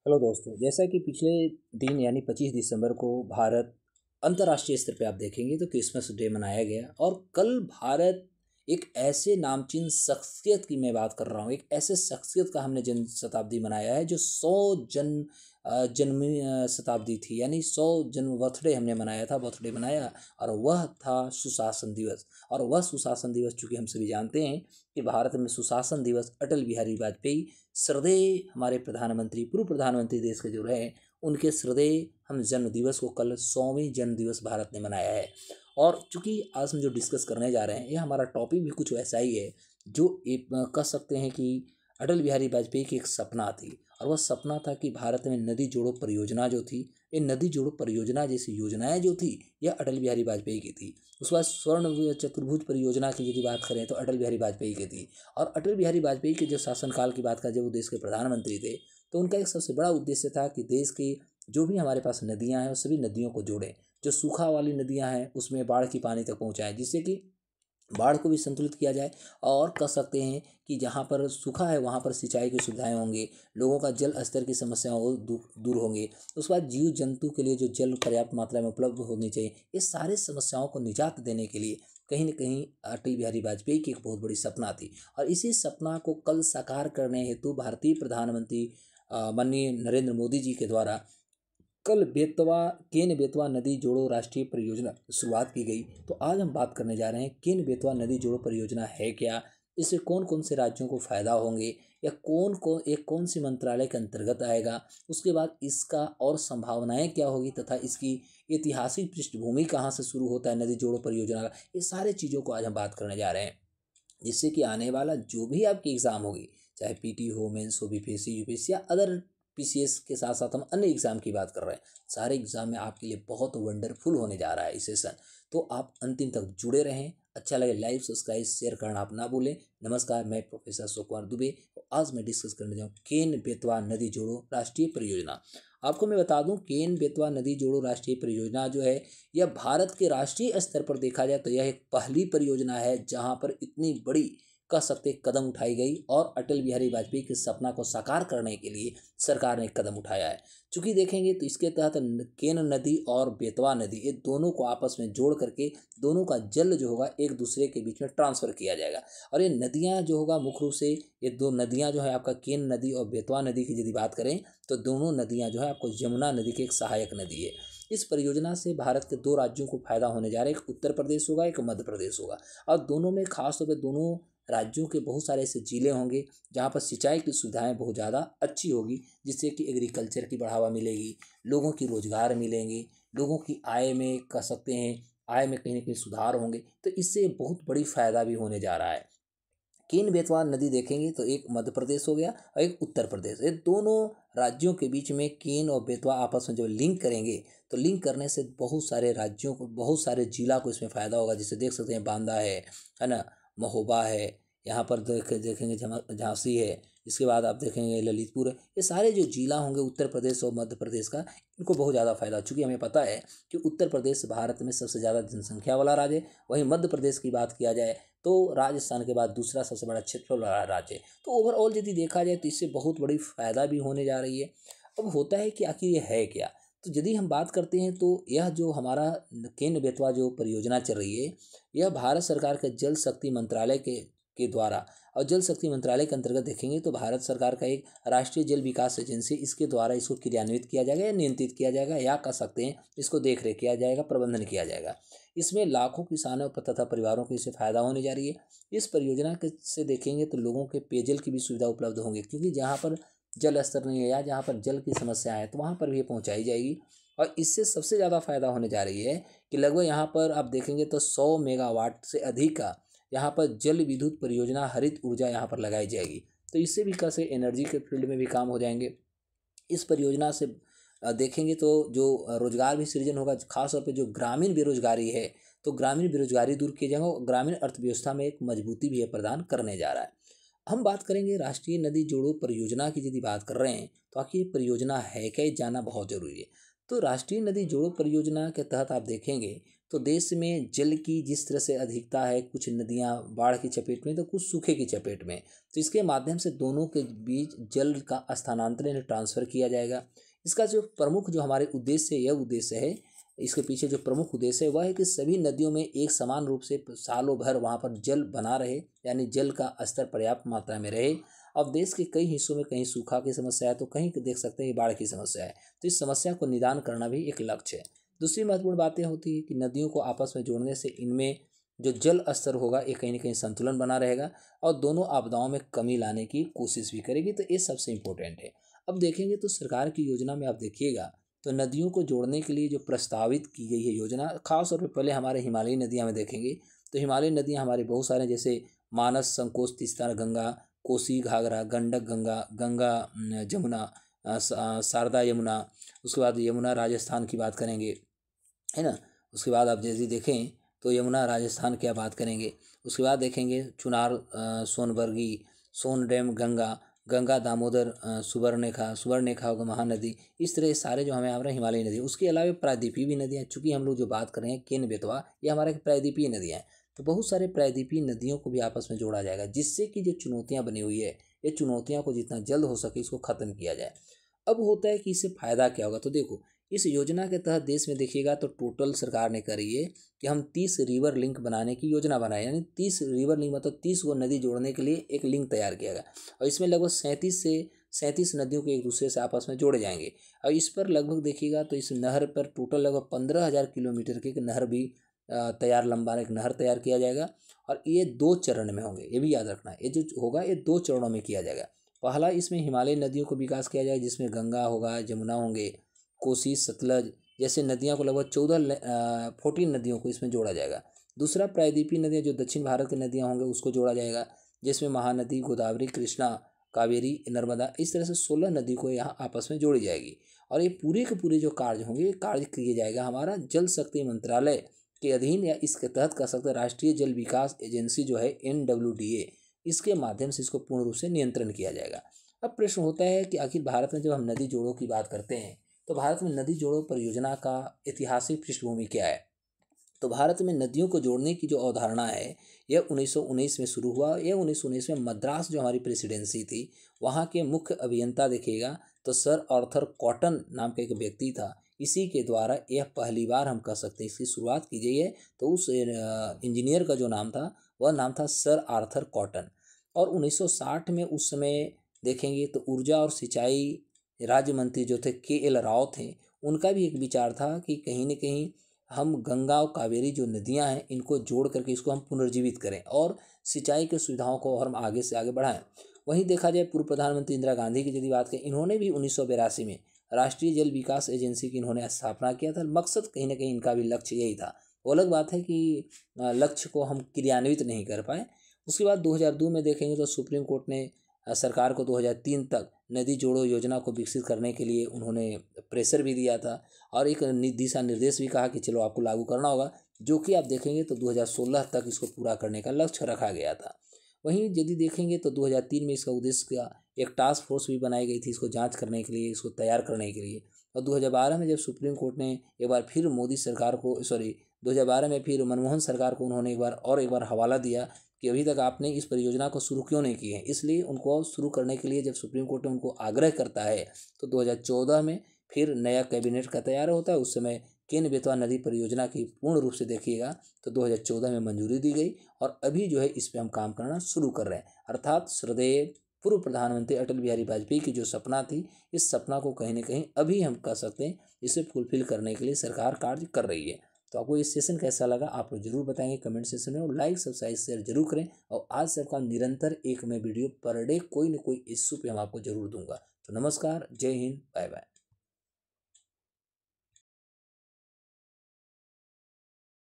Hello दोस्तों, जैसा कि पिछले दिन यानी 25 दिसंबर को भारत अंतर्राष्ट्रीय स्तर पे आप देखेंगे तो क्रिसमस डे मनाया गया। और कल भारत एक ऐसे नामचीन शख्सियत की मैं बात कर रहा हूँ, एक ऐसे शख्सियत का हमने जन्म शताब्दी मनाया है जो 100 जन्म शताब्दी थी, यानी 100 जन्म बर्थडे हमने मनाया था, बर्थडे मनाया। और वह था सुशासन दिवस। और वह सुशासन दिवस चूँकि हम सभी जानते हैं कि भारत में सुशासन दिवस अटल बिहारी वाजपेयी श्रद्धेय हमारे प्रधानमंत्री, पूर्व प्रधानमंत्री देश के जो रहे, उनके श्रद्धेय हम जन्म दिवस को कल 100वीं जन्म दिवस भारत ने मनाया है। और चूंकि आज हम जो डिस्कस करने जा रहे हैं, ये हमारा टॉपिक भी कुछ वैसा ही है जो एक कह सकते हैं कि अटल बिहारी वाजपेयी की एक सपना थी। और वह सपना था कि भारत में नदी जोड़ो परियोजना जो थी, ये नदी जोड़ो परियोजना जैसी योजनाएं जो थी, यह अटल बिहारी वाजपेयी की थी। उसके बाद स्वर्ण चतुर्भुज परियोजना की यदि बात करें तो अटल बिहारी वाजपेयी की थी। और अटल बिहारी वाजपेयी के जो शासनकाल की बात करें, जब वो देश के प्रधानमंत्री थे, तो उनका एक सबसे बड़ा उद्देश्य था कि देश की जो भी हमारे पास नदियां हैं, उस सभी नदियों को जोड़ें। जो सूखा वाली नदियां हैं उसमें बाढ़ की पानी तक पहुंचाएं, जिससे कि बाढ़ को भी संतुलित किया जाए। और कह सकते हैं कि जहाँ पर सूखा है वहाँ पर सिंचाई की सुविधाएं होंगे, लोगों का जल स्तर की समस्याएं वो दूर होंगे। उसके बाद जीव जंतु के लिए जो जल पर्याप्त मात्रा में उपलब्ध होनी चाहिए, ये सारे समस्याओं को निजात देने के लिए कहीं न कहीं अटल बिहारी वाजपेयी की एक बहुत बड़ी सपना थी। और इसी सपना को कल साकार करने हेतु भारतीय प्रधानमंत्री माननीय नरेंद्र मोदी जी के द्वारा कल केन बेतवा नदी जोड़ो राष्ट्रीय परियोजना शुरुआत की गई। तो आज हम बात करने जा रहे हैं केन बेतवा नदी जोड़ो परियोजना है क्या, इससे कौन कौन से राज्यों को फायदा होंगे, या कौन सी मंत्रालय के अंतर्गत आएगा, उसके बाद इसका और संभावनाएं क्या होगी, तथा इसकी ऐतिहासिक पृष्ठभूमि कहाँ से शुरू होता है नदी जोड़ो परियोजना का। ये सारे चीज़ों को आज हम बात करने जा रहे हैं, जिससे कि आने वाला जो भी आपकी एग्ज़ाम होगी, चाहे पीटी हो, मेंस हो, बीपीएससी, यूपीएससी या अदर पीसीएस के साथ साथ हम अन्य एग्ज़ाम की बात कर रहे हैं, सारे एग्ज़ाम में आपके लिए बहुत वंडरफुल होने जा रहा है ये सेशन। तो आप अंतिम तक जुड़े रहें। अच्छा लगे लाइक सब्सक्राइब शेयर करना आप ना भूलें। नमस्कार, मैं प्रोफेसर अशोक कुमार दुबे। आज मैं डिस्कस करने जाऊँ केन बेतवा नदी जोड़ो राष्ट्रीय परियोजना। आपको मैं बता दूं, केन बेतवा नदी जोड़ो राष्ट्रीय परियोजना जो है, यह भारत के राष्ट्रीय स्तर पर देखा जाए तो यह एक पहली परियोजना है जहां पर इतनी बड़ी कह सकते कदम उठाई गई। और अटल बिहारी वाजपेयी के सपना को साकार करने के लिए सरकार ने कदम उठाया है। चूंकि देखेंगे तो इसके तहत केन नदी और बेतवा नदी, ये दोनों को आपस में जोड़ करके दोनों का जल जो होगा एक दूसरे के बीच में ट्रांसफ़र किया जाएगा। और ये नदियाँ जो होगा मुख्य रूप से, ये दो नदियाँ जो है आपका केन नदी और बेतवा नदी की यदि बात करें तो दोनों नदियाँ जो है आपको यमुना नदी की एक सहायक नदी है। इस परियोजना से भारत के दो राज्यों को फायदा होने जा रहा है, एक उत्तर प्रदेश होगा, एक मध्य प्रदेश होगा। और दोनों में खास तौर पर दोनों राज्यों के बहुत सारे ऐसे ज़िले होंगे जहाँ पर सिंचाई की सुविधाएं बहुत ज़्यादा अच्छी होगी, जिससे कि एग्रीकल्चर की बढ़ावा मिलेगी, लोगों की रोज़गार मिलेंगे, लोगों की आय में कह सकते हैं आय में कहीं ना कहीं सुधार होंगे। तो इससे बहुत बड़ी फ़ायदा भी होने जा रहा है। केन बेतवा नदी देखेंगे तो एक मध्य प्रदेश हो गया और एक उत्तर प्रदेश, ये दोनों राज्यों के बीच में केन और बेतवा आपस में जब लिंक करेंगे तो लिंक करने से बहुत सारे राज्यों को, बहुत सारे जिला को इसमें फ़ायदा होगा। जिसे देख सकते हैं बांदा है ना, महोबा है, यहाँ पर देखेंगे झांसी है, इसके बाद आप देखेंगे ललितपुर है। ये सारे जो जिला होंगे उत्तर प्रदेश और मध्य प्रदेश का, इनको बहुत ज़्यादा फायदा, चूँकि हमें पता है कि उत्तर प्रदेश भारत में सबसे ज़्यादा जनसंख्या वाला राज्य है। वहीं मध्य प्रदेश की बात किया जाए तो राजस्थान के बाद दूसरा सबसे बड़ा क्षेत्रफल वाला राज्य है। तो ओवरऑल यदि देखा जाए तो इससे बहुत बड़ी फायदा भी होने जा रही है। अब होता है कि आखिर ये है क्या, तो यदि हम बात करते हैं तो यह जो हमारा केन बेतवा जो परियोजना चल रही है, यह भारत सरकार के जल शक्ति मंत्रालय के द्वारा, और जल शक्ति मंत्रालय के अंतर्गत देखेंगे तो भारत सरकार का एक राष्ट्रीय जल विकास एजेंसी, इसके द्वारा इसको क्रियान्वित किया जाएगा या नियंत्रित किया जाएगा, या कह सकते हैं इसको देख रेख किया जाएगा, प्रबंधन किया जाएगा। इसमें लाखों किसानों तथा परिवारों को इससे फायदा होने जा रही है। इस परियोजना के से देखेंगे तो लोगों के पेयजल की भी सुविधा उपलब्ध होंगी, क्योंकि जहाँ पर जल स्तर नहीं है या जहाँ पर जल की समस्या है तो वहाँ पर भी ये पहुँचाई जाएगी। और इससे सबसे ज़्यादा फायदा होने जा रही है कि लगभग यहाँ पर आप देखेंगे तो 100 मेगावाट से अधिक का यहाँ पर जल विद्युत परियोजना, हरित ऊर्जा यहाँ पर लगाई जाएगी। तो इससे भी कैसे एनर्जी के फील्ड में भी काम हो जाएंगे। इस परियोजना से देखेंगे तो जो रोजगार भी सृजन होगा, खास तौर पे जो ग्रामीण बेरोजगारी है, तो ग्रामीण बेरोजगारी दूर किया जाएगा और ग्रामीण अर्थव्यवस्था में एक मजबूती भी ये प्रदान करने जा रहा है। हम बात करेंगे राष्ट्रीय नदी जोड़ो परियोजना की, यदि बात कर रहे हैं तो आखिर परियोजना है क्या, ये जानना बहुत जरूरी है। तो राष्ट्रीय नदी जोड़ो परियोजना के तहत आप देखेंगे तो देश में जल की जिस तरह से अधिकता है, कुछ नदियाँ बाढ़ की चपेट में तो कुछ सूखे की चपेट में, तो इसके माध्यम से दोनों के बीच जल का स्थानांतरण ट्रांसफ़र किया जाएगा। इसका जो प्रमुख जो हमारे उद्देश्य यह उद्देश्य है, इसके पीछे जो प्रमुख उद्देश्य है वह है कि सभी नदियों में एक समान रूप से सालों भर वहाँ पर जल बना रहे, यानी जल का स्तर पर्याप्त मात्रा में रहे। अब देश के कई हिस्सों में कहीं सूखा की समस्या है तो कहीं देख सकते हैं बाढ़ की समस्या है, तो इस समस्या को निदान करना भी एक लक्ष्य है। दूसरी महत्वपूर्ण बातें होती है कि नदियों को आपस में जोड़ने से इनमें जो जल स्तर होगा ये कहीं ना कहीं संतुलन बना रहेगा और दोनों आपदाओं में कमी लाने की कोशिश भी करेगी, तो ये सबसे इम्पोर्टेंट है। अब देखेंगे तो सरकार की योजना में आप देखिएगा तो नदियों को जोड़ने के लिए जो प्रस्तावित की गई है योजना, खास तौर पर पहले हमारे हिमालयी नदियाँ में देखेंगे तो हिमालयी नदियाँ हमारी बहुत सारे, जैसे मानस, संकोच, तीस्ता गंगा, कोसी घाघरा, गंडक गंगा, गंगा जमुना, शारदा यमुना, उसके बाद यमुना राजस्थान की बात करेंगे, है ना। उसके बाद आप जैसे देखें तो यमुना राजस्थान की आप बात करेंगे, उसके बाद देखेंगे चुनार, सोनबरगी, सोन डैम, गंगा, गंगा दामोदर, सुवर्णरेखा होगा महानदी। इस तरह सारे जो हमें हमारे हिमालयी नदी, उसके अलावा प्रायद्वीपीय भी नदियाँ, चूँकि हम लोग जो बात कर रहे हैं केन बेतवा, ये हमारे प्रायद्वीपीय नदियाँ हैं, तो बहुत सारे प्रायद्वीपीय नदियों को भी आपस में जोड़ा जाएगा, जिससे कि जो चुनौतियाँ बनी हुई है ये चुनौतियाँ को जितना जल्द हो सके इसको ख़त्म किया जाए। अब होता है कि इससे फ़ायदा क्या होगा, तो देखो इस योजना के तहत देश में देखिएगा तो टोटल सरकार ने करी है कि हम 30 रिवर लिंक बनाने की योजना बनाए, यानी 30 रिवर लिंक मतलब 30 वो नदी जोड़ने के लिए एक लिंक तैयार किया गया और इसमें लगभग 37 नदियों के एक दूसरे से आपस में जोड़े जाएंगे। और इस पर लगभग देखिएगा तो इस नहर पर टोटल लगभग 15,000 किलोमीटर की एक नहर भी तैयार, लंबा एक नहर तैयार किया जाएगा और ये 2 चरण में होंगे, ये भी याद रखना, ये जो होगा ये 2 चरणों में किया जाएगा। पहला इसमें हिमालयी नदियों को विकास किया जाएगा, जिसमें गंगा होगा, जमुना होंगे, कोसी, सतलज जैसे नदियाँ को लगभग 14 नदियों को इसमें जोड़ा जाएगा। दूसरा प्रायद्वीपीय नदियाँ जो दक्षिण भारत की नदियाँ होंगे उसको जोड़ा जाएगा, जिसमें महानदी, गोदावरी, कृष्णा, कावेरी, नर्मदा, इस तरह से 16 नदी को यहाँ आपस में जोड़ी जाएगी। और ये पूरे के पूरे जो कार्य होंगे ये कार्य किए जाएगा हमारा जल शक्ति मंत्रालय के अधीन, या इसके तहत कर सकते हैं राष्ट्रीय जल विकास एजेंसी जो है NWDA, इसके माध्यम से इसको पूर्ण रूप से नियंत्रण किया जाएगा। अब प्रश्न होता है कि आखिर भारत में जब हम नदी जोड़ों की बात करते हैं तो भारत में नदी जोड़ों परियोजना का ऐतिहासिक पृष्ठभूमि क्या है। तो भारत में नदियों को जोड़ने की जो अवधारणा है यह 1919 में शुरू हुआ। यह 1919 में मद्रास जो हमारी प्रेसिडेंसी थी वहाँ के मुख्य अभियंता देखिएगा तो सर आर्थर कॉटन नाम का एक व्यक्ति था, इसी के द्वारा यह पहली बार हम कह सकते हैं इसकी शुरुआत की गई है। तो उस इंजीनियर का जो नाम था वह नाम था सर आर्थर कॉटन। और 1960 में उस समय देखेंगे तो ऊर्जा और सिंचाई राज्य मंत्री जो थे KL राव थे, उनका भी एक विचार था कि कहीं न कहीं हम गंगा और कावेरी जो नदियां हैं इनको जोड़ करके इसको हम पुनर्जीवित करें और सिंचाई की सुविधाओं को और हम आगे से आगे बढ़ाएं। वहीं देखा जाए पूर्व प्रधानमंत्री इंदिरा गांधी की यदि बात करें, इन्होंने भी 1982 में राष्ट्रीय जल विकास एजेंसी की इन्होंने स्थापना किया था। मकसद कहीं ना कहीं इनका भी लक्ष्य यही था। वो अलग बात है कि लक्ष्य को हम क्रियान्वित नहीं कर पाए। उसके बाद 2002 में देखेंगे तो सुप्रीम कोर्ट ने सरकार को 2003 तक नदी जोड़ो योजना को विकसित करने के लिए उन्होंने प्रेशर भी दिया था और एक दिशा निर्देश भी कहा कि चलो आपको लागू करना होगा, जो कि आप देखेंगे तो 2016 तक इसको पूरा करने का लक्ष्य रखा गया था। वहीं यदि देखेंगे तो 2003 में इसका उद्देश्य का एक टास्क फोर्स भी बनाई गई थी इसको जांच करने के लिए, इसको तैयार करने के लिए। और 2012 में जब सुप्रीम कोर्ट ने एक बार फिर मोदी सरकार को 2012 में फिर मनमोहन सरकार को उन्होंने एक बार हवाला दिया कि अभी तक आपने इस परियोजना को शुरू क्यों नहीं की है। इसलिए उनको शुरू करने के लिए जब सुप्रीम कोर्ट ने उनको आग्रह करता है तो 2014 में फिर नया कैबिनेट का तैयार होता है। उस समय केन बेतवा नदी परियोजना की पूर्ण रूप से देखिएगा तो 2014 में मंजूरी दी गई और अभी जो है इस पर हम काम करना शुरू कर रहे हैं। अर्थात श्रद्धेय पूर्व प्रधानमंत्री अटल बिहारी वाजपेयी की जो सपना थी, इस सपना को कहीं ना कहीं अभी हम कह सकते हैं इसे फुलफिल करने के लिए सरकार कार्य कर रही है। तो आपको ये सेशन कैसा लगा आप लोग जरूर बताएंगे कमेंट सेशन में, और लाइक सब्सक्राइब शेयर जरूर करें। और आज से आपका निरंतर एक मैं वीडियो पर डे कोई न कोई इश्यू पे हम आपको जरूर दूंगा। तो नमस्कार, जय हिंद, बाय बाय।